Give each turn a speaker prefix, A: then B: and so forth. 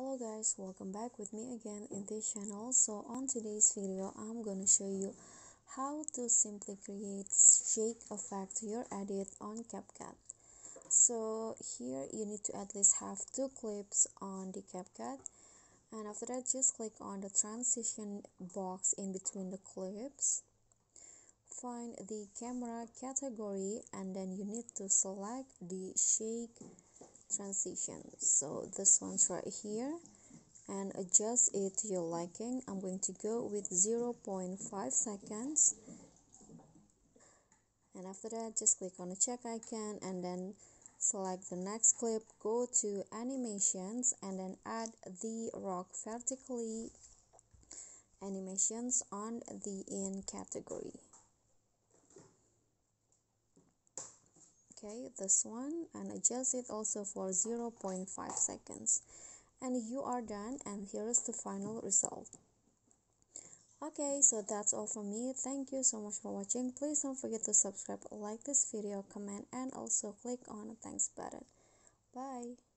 A: Hello guys, welcome back with me again in this channel. So on today's video I'm gonna show you how to simply create shake effect to your edit on CapCut. So here you need to at least have two clips on the CapCut, and after that just click on the transition box in between the clips. Find the camera category and then you need to select the shake transition. So this one's right here, and adjust it to your liking. I'm going to go with 0.5 seconds, and after that just click on the check icon and then select the next clip. Go to animations and then add the rock vertically animations on the in category. Okay, this one, and adjust it also for 0.5 seconds, and you are done. And here is the final result. Okay, so that's all from me. Thank you so much for watching. Please don't forget to subscribe, like this video, comment, and also click on the thanks button. Bye.